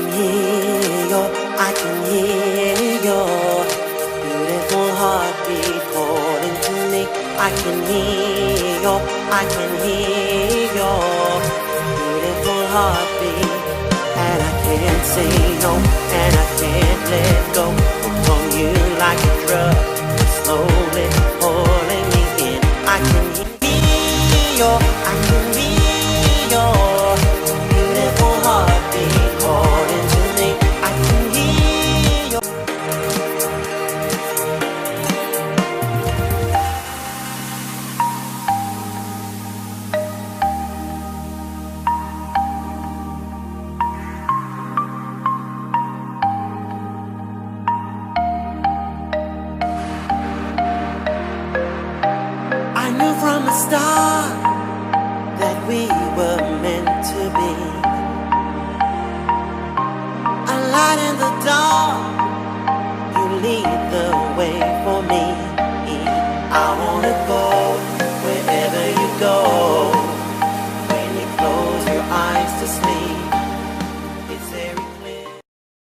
I can hear your beautiful heartbeat calling to me. I can hear your beautiful heartbeat. And I can't say no, and I can't let go from you like a drug, slowly pulling me in. I can hear your beautiful heartbeat calling to me. I can hear your. I knew from the start that we were meant to be. A light in the